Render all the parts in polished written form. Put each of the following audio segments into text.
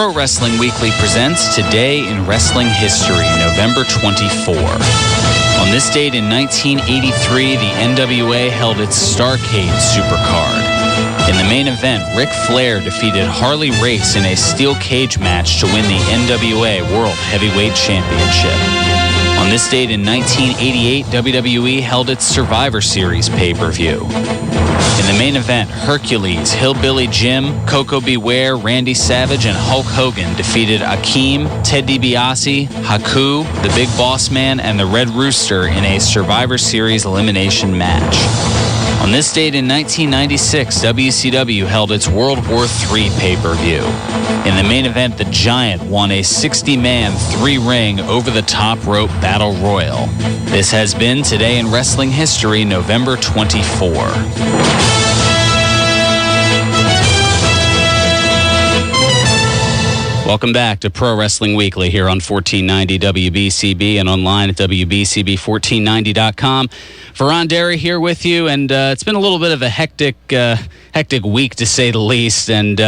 Pro Wrestling Weekly presents Today in Wrestling History, November 24. On this date in 1983, the NWA held its Starrcade Supercard. In the main event, Ric Flair defeated Harley Race in a steel cage match to win the NWA World Heavyweight Championship. On this date in 1988, WWE held its Survivor Series pay-per-view. In the main event, Hercules, Hillbilly Jim, Coco Beware, Randy Savage, and Hulk Hogan defeated Akeem, Ted DiBiase, Haku, the Big Boss Man, and the Red Rooster in a Survivor Series elimination match. On this date in 1996, WCW held its World War III pay-per-view. In the main event, the Giant won a 60-man, 3-ring, over-the-top rope battle royal. This has been Today in Wrestling History, November 24. Welcome back to Pro Wrestling Weekly here on 1490 WBCB and online at WBCB1490.com. Fearon Derry here with you, and it's been a little bit of a hectic week, to say the least, and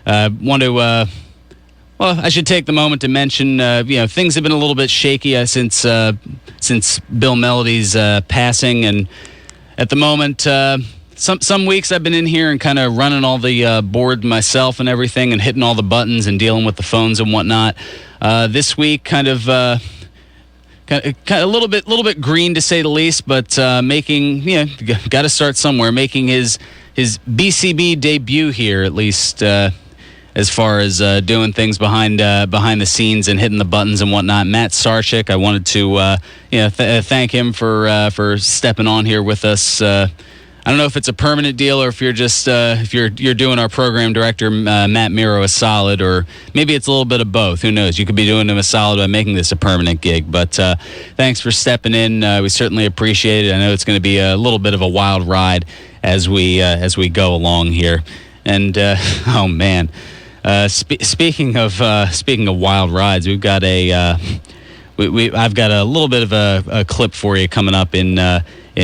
want to... well, I should take the moment to mention, things have been a little bit shaky since Bill Melody's passing, and at the moment... Some weeks I've been in here and kind of running all the board myself and everything and hitting all the buttons and dealing with the phones and whatnot. This week kind of a little bit green, to say the least, but got to start somewhere. Making his BCB debut here, at least as far as doing things behind the scenes and hitting the buttons and whatnot. Matt Sarshik, I wanted to thank him for stepping on here with us. I don't know if it's a permanent deal or if you're just if you're doing our program director Matt Miro a solid, or maybe it's a little bit of both. Who knows? You could be doing him a solid by making this a permanent gig. But thanks for stepping in. We certainly appreciate it. I know it's going to be a little bit of a wild ride as we go along here. And oh man, speaking of wild rides, we've got I've got a little bit of a clip for you coming up in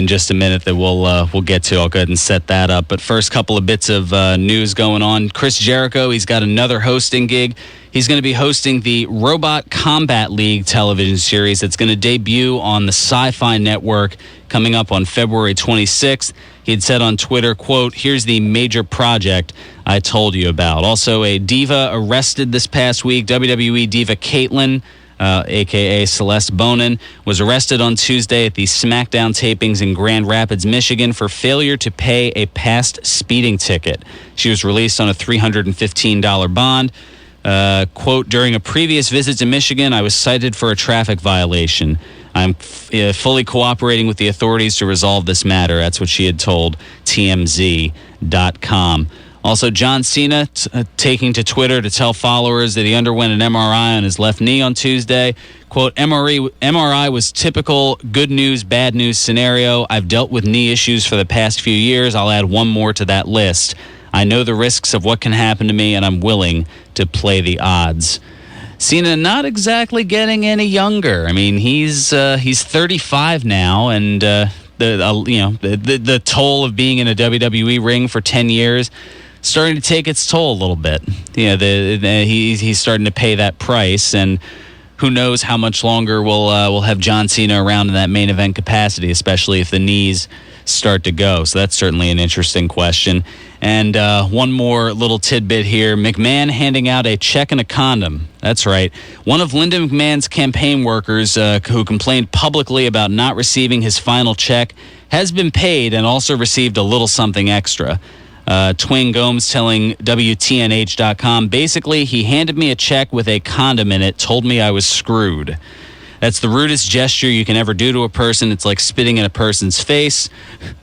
just a minute that we'll get to. I'll go ahead and set that up. But first, couple of bits of news going on. Chris Jericho, he's got another hosting gig. He's going to be hosting the Robot Combat League television series that's going to debut on the Sci-Fi Network coming up on February 26th. He had said on Twitter, quote, "Here's the major project I told you about." Also, a diva arrested this past week. WWE diva Caitlyn, a.k.a. Celeste Bonin, was arrested on Tuesday at the SmackDown tapings in Grand Rapids, Michigan, for failure to pay a past speeding ticket. She was released on a $315 bond. Quote, "During a previous visit to Michigan, I was cited for a traffic violation. I'm fully cooperating with the authorities to resolve this matter." That's what she had told TMZ.com. Also, John Cena taking to Twitter to tell followers that he underwent an MRI on his left knee on Tuesday. Quote, MRI was typical good news, bad news scenario. I've dealt with knee issues for the past few years. I'll add one more to that list. I know the risks of what can happen to me, and I'm willing to play the odds. Cena not exactly getting any younger. I mean, he's 35 now, and the toll of being in a WWE ring for 10 years starting to take its toll a little bit. He's starting to pay that price, and who knows how much longer we'll have John Cena around in that main event capacity, especially if the knees start to go. So that's certainly an interesting question. And one more little tidbit here. McMahon handing out a check and a condom. That's right. One of Linda McMahon's campaign workers who complained publicly about not receiving his final check has been paid and also received a little something extra. Twing Gomes telling WTNH.com, basically, he handed me a check with a condom in it, told me I was screwed. That's the rudest gesture you can ever do to a person. It's like spitting in a person's face.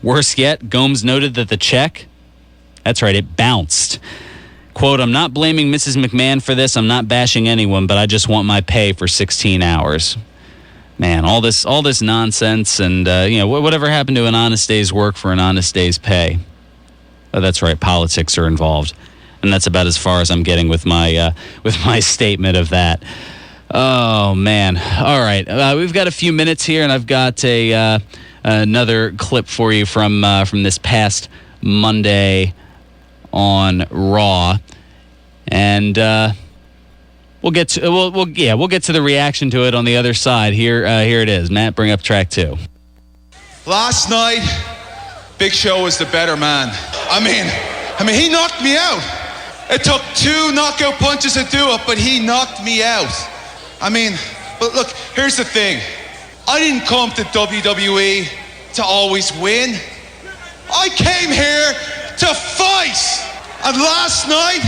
Worse yet, Gomes noted that the check, that's right, it bounced. Quote, "I'm not blaming Mrs. McMahon for this. I'm not bashing anyone, but I just want my pay for 16 hours. Man, all this nonsense, and whatever happened to an honest day's work for an honest day's pay? Oh, that's right, politics are involved, and that's about as far as I'm getting with my statement of that. Oh man! All right, we've got a few minutes here, and I've got another clip for you from this past Monday on Raw, and we'll get to we'll get to the reaction to it on the other side. Here it is. Matt, bring up track 2. Last night, Big Show was the better man. I mean, he knocked me out. It took 2 knockout punches to do it, but he knocked me out. I mean, but look, here's the thing. I didn't come to WWE to always win. I came here to fight. And last night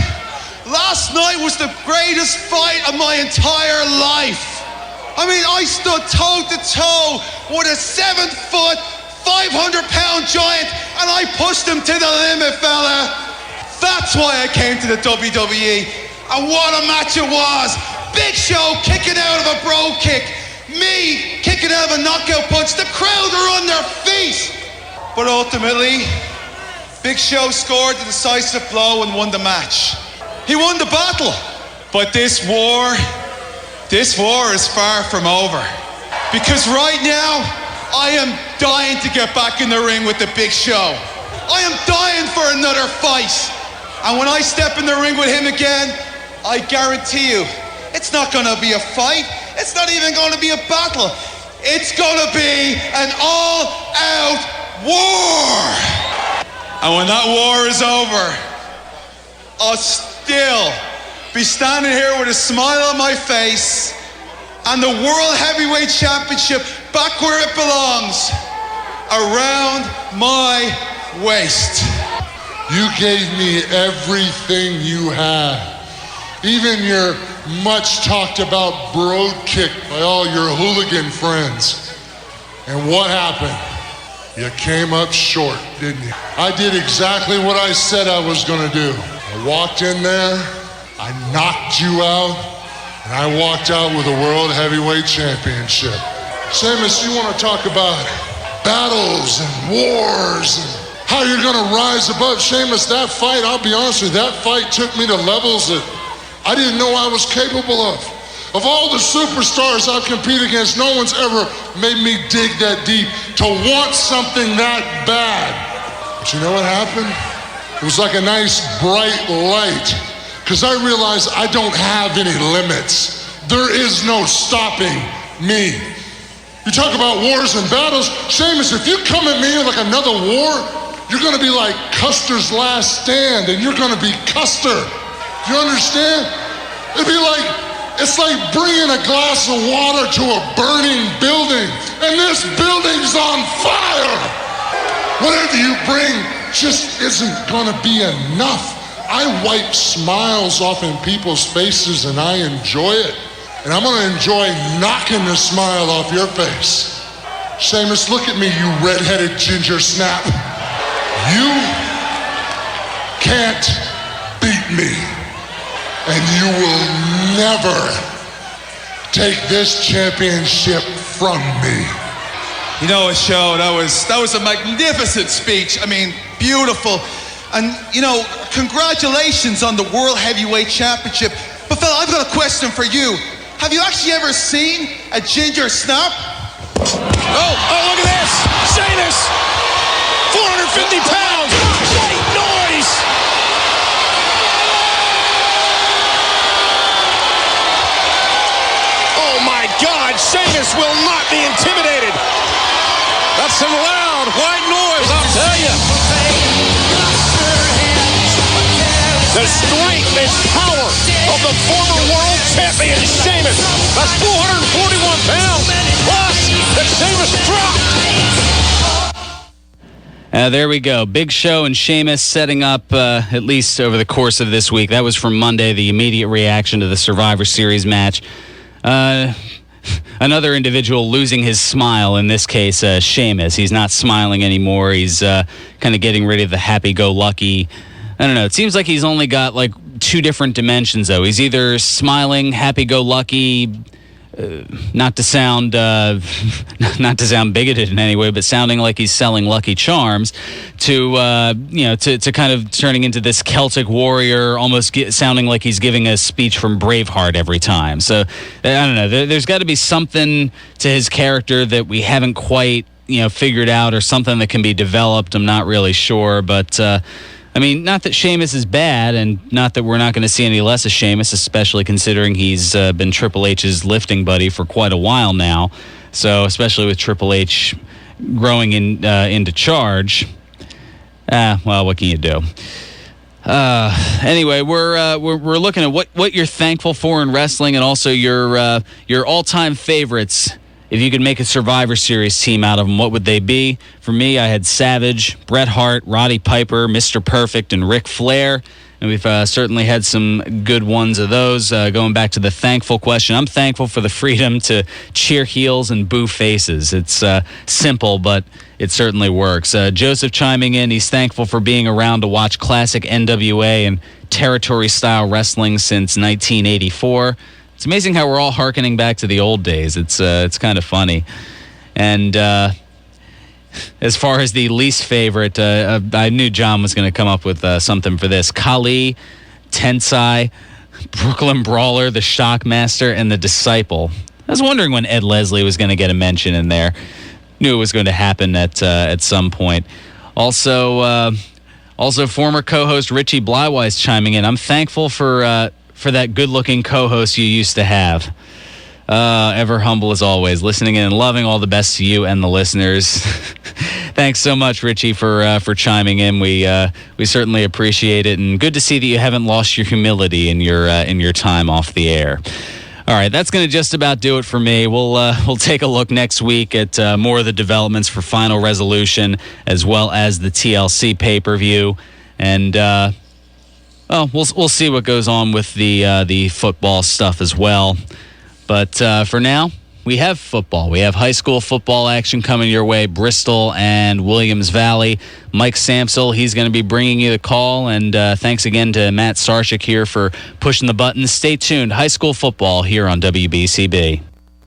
was the greatest fight of my entire life. I mean, I stood toe to toe with a 7-foot, 500-pound giant, and I pushed him to the limit, fella. That's why I came to the WWE. And what a match it was. Big Show kicking out of a bro kick. Me kicking out of a knockout punch. The crowd are on their feet. But ultimately, Big Show scored the decisive blow and won the match. He won the battle. But this war is far from over. Because right now, I am dying to get back in the ring with the Big Show. I am dying for another fight. And when I step in the ring with him again, I guarantee you, it's not going to be a fight. It's not even going to be a battle. It's going to be an all-out war. And when that war is over, I'll still be standing here with a smile on my face and the World Heavyweight Championship back where it belongs, around my waist. You gave me everything you had. Even your much talked about bro kick by all your hooligan friends. And what happened? You came up short, didn't you? I did exactly what I said I was gonna do. I walked in there, I knocked you out, and I walked out with a World Heavyweight Championship. Sheamus, you wanna talk about battles and wars and how you're gonna rise above. Sheamus, that fight, I'll be honest with you, that fight took me to levels that I didn't know I was capable of. Of all the superstars I've competed against, no one's ever made me dig that deep to want something that bad. But you know what happened? It was like a nice bright light, because I realized I don't have any limits. There is no stopping me. You talk about wars and battles. Sheamus, if you come at me like another war, you're gonna be like Custer's Last Stand, and you're gonna be Custer. You understand? It's like bringing a glass of water to a burning building, and this building's on fire. Whatever you bring just isn't gonna be enough. I wipe smiles off in people's faces and I enjoy it. And I'm gonna enjoy knocking the smile off your face. Sheamus, look at me, you red-headed ginger snap. You can't beat me. And you will never take this championship from me. You know, Show, that was a magnificent speech. I mean, beautiful. And, you know, congratulations on the World Heavyweight Championship. But, fella, I've got a question for you. Have you actually ever seen a ginger snap? Oh, look at this. Sheamus, 450 pounds. Great noise. Oh, my God. Sheamus will not be intimidated. That's some loud white noise, I'll tell you. The strength and power of the former world champion Sheamus. That's 441 pounds. Plus, the Sheamus drop. There we go. Big Show and Sheamus setting up, at least over the course of this week. That was from Monday, the immediate reaction to the Survivor Series match. Another individual losing his smile, in this case, Sheamus. He's not smiling anymore. He's kind of getting rid of the happy-go-lucky. I don't know. It seems like he's only got like two different dimensions, though. He's either smiling, happy-go-lucky, not to sound bigoted in any way, but sounding like he's selling Lucky Charms, to kind of turning into this Celtic warrior, almost sounding like he's giving a speech from Braveheart every time. So I don't know. There's got to be something to his character that we haven't quite figured out, or something that can be developed. I'm not really sure, but I mean, not that Sheamus is bad, and not that we're not going to see any less of Sheamus, especially considering he's been Triple H's lifting buddy for quite a while now. So, especially with Triple H growing into charge, well, what can you do? Anyway, we're looking at what you're thankful for in wrestling, and also your all-time favorites. If you could make a Survivor Series team out of them, what would they be? For me, I had Savage, Bret Hart, Roddy Piper, Mr. Perfect, and Ric Flair. And we've certainly had some good ones of those. Going back to the thankful question, I'm thankful for the freedom to cheer heels and boo faces. It's simple, but it certainly works. Joseph chiming in, he's thankful for being around to watch classic NWA and territory-style wrestling since 1984. It's amazing how we're all hearkening back to the old days. It's kind of funny. And as far as the least favorite, I knew John was going to come up with something for this. Khali, Tensai, Brooklyn Brawler, the Shockmaster, and the Disciple. I was wondering when Ed Leslie was going to get a mention in there. Knew it was going to happen at some point. Also former co-host Richie Blywise chiming in. I'm thankful for that good-looking co-host you used to have. Ever humble as always, listening in and loving. All the best to you and the listeners. Thanks so much, Richie, for chiming in. We certainly appreciate it, and good to see that you haven't lost your humility in your time off the air. All right, that's going to just about do it for me. We'll take a look next week at more of the developments for Final Resolution, as well as the TLC pay-per-view, and we'll see what goes on with the football stuff as well. But for now, we have football. We have high school football action coming your way, Bristol and Williams Valley. Mike Samsel, he's going to be bringing you the call. And thanks again to Matt Sarshik here for pushing the buttons. Stay tuned. High school football here on WBCB.